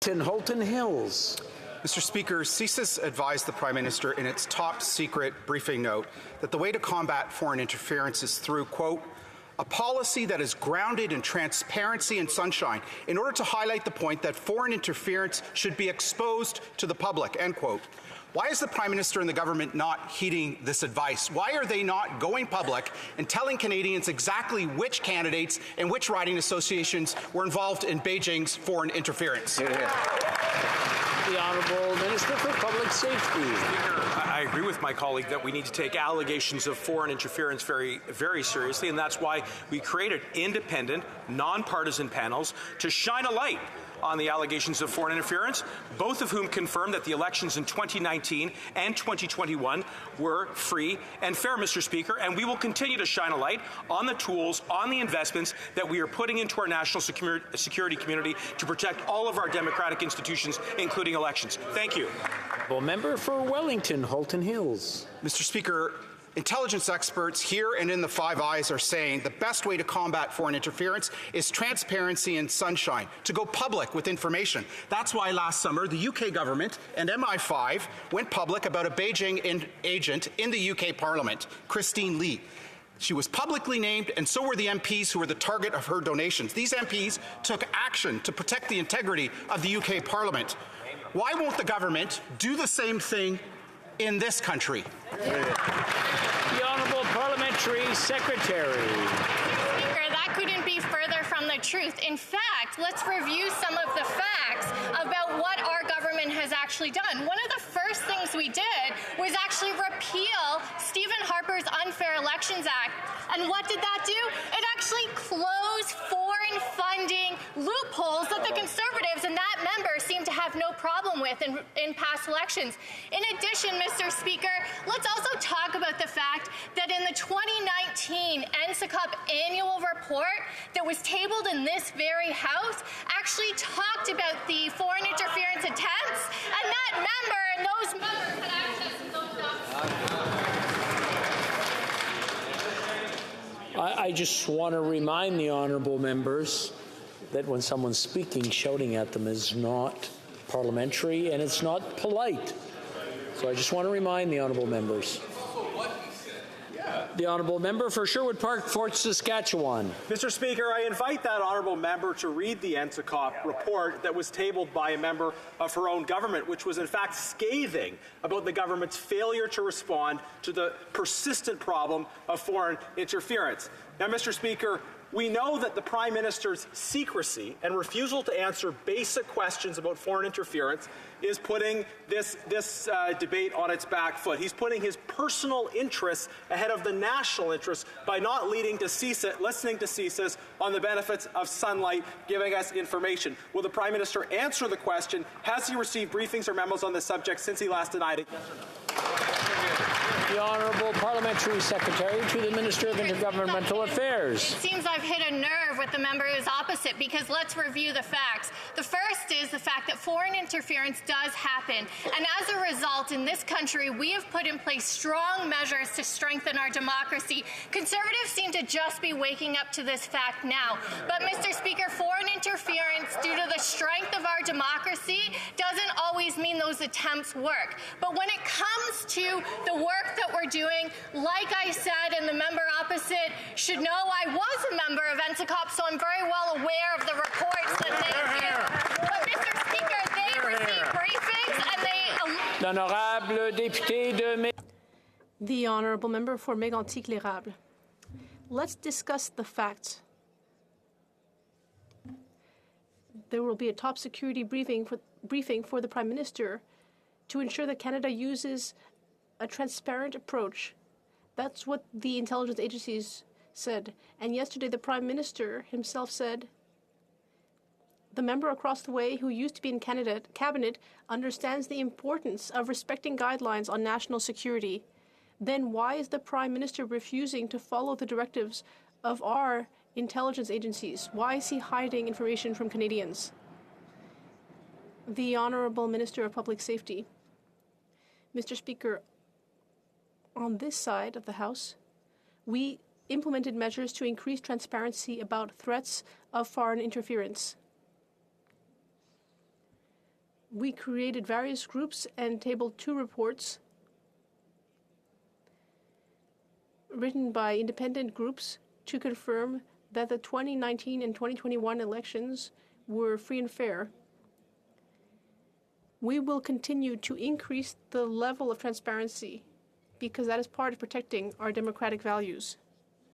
Halton Hills. Mr. Speaker, CSIS advised the Prime Minister in its top secret briefing note that the way to combat foreign interference is through, quote, a policy that is grounded in transparency and sunshine in order to highlight the point that foreign interference should be exposed to the public, end quote. Why is the Prime Minister and the government not heeding this advice? Why are they not going public and telling Canadians exactly which candidates and which riding associations were involved in Beijing's foreign interference? The Honourable Minister for Public Safety. Speaker, I agree with my colleague that we need to take allegations of foreign interference very, very seriously, and that's why we created independent, nonpartisan panels to shine a light on the allegations of foreign interference, both of whom confirmed that the elections in 2019 and 2021 were free and fair, Mr. Speaker, and we will continue to shine a light on the tools, on the investments that we are putting into our national security community to protect all of our democratic institutions, including elections. Thank you. Member for Wellington, Halton Hills. Mr. Speaker, intelligence experts here and in the Five Eyes are saying the best way to combat foreign interference is transparency and sunshine, to go public with information. That's why last summer the UK government and MI5 went public about a Beijing agent in the UK Parliament, Christine Lee. She was publicly named, and so were the MPs who were the target of her donations. These MPs took action to protect the integrity of the UK Parliament. Why won't the government do the same thing in this country? The Honourable Parliamentary Secretary. Speaker, that couldn't be further from the truth. In fact, let's review some of the facts about what our government has actually done. One of the first things we did was actually repeal Stephen Harper's Unfair Elections Act. And what did that do? It actually closed foreign funding loopholes that the Conservatives and that member seem to have no problem with in past elections. In addition, Mr. Speaker, let's also talk about the fact that in the 2019 NSICOP annual report that was tabled in this very House actually talked about the foreign interference attempts, and that member and those members had access to those documents. I just want to remind the honourable members that when someone's speaking, shouting at them is not parliamentary and it's not polite. So I just want to remind the honourable members. The Honourable Member for Sherwood Park, Fort Saskatchewan. Mr. Speaker, I invite that honourable member to read the NSICOP report that was tabled by a member of her own government, which was in fact scathing about the government's failure to respond to the persistent problem of foreign interference. Now, Mr. Speaker, we know that the Prime Minister's secrecy and refusal to answer basic questions about foreign interference is putting this debate on its back foot. He's putting his personal interests ahead of the national interests by not listening to CSIS on the benefits of sunlight, giving us information. Will the Prime Minister answer the question, has he received briefings or memos on this subject since he last denied it? Yes or no? The Honourable Parliamentary Secretary to the Minister of Intergovernmental Affairs. It seems I've hit a nerve with the member who's opposite, because let's review the facts. The first is the fact that foreign interference does happen. And as a result, in this country, we have put in place strong measures to strengthen our democracy. Conservatives seem to just be waking up to this fact now. But, Mr. Speaker, foreign interference, due to the strength of our democracy, doesn't always mean those attempts work. But when it comes to the work that we're doing, like I said, and the member opposite should know I was a member of NSICOP, so I'm very well aware of the reports that they do. But, Mr. Speaker, they receive briefings and they... L'honorable député de... The Honourable Member for Mégantic-L'Érable. Let's discuss the facts. There will be a top security briefing for the Prime Minister to ensure that Canada uses a transparent approach. That's what the intelligence agencies said. And yesterday, the Prime Minister himself said, the member across the way who used to be in cabinet understands the importance of respecting guidelines on national security. Then why is the Prime Minister refusing to follow the directives of our intelligence agencies? Why is he hiding information from Canadians? The Honourable Minister of Public Safety. Mr. Speaker, on this side of the House, we implemented measures to increase transparency about threats of foreign interference. we created various groups and tabled 2 reports written by independent groups to confirm that the 2019 and 2021 elections were free and fair. We will continue to increase the level of transparency because that is part of protecting our democratic values.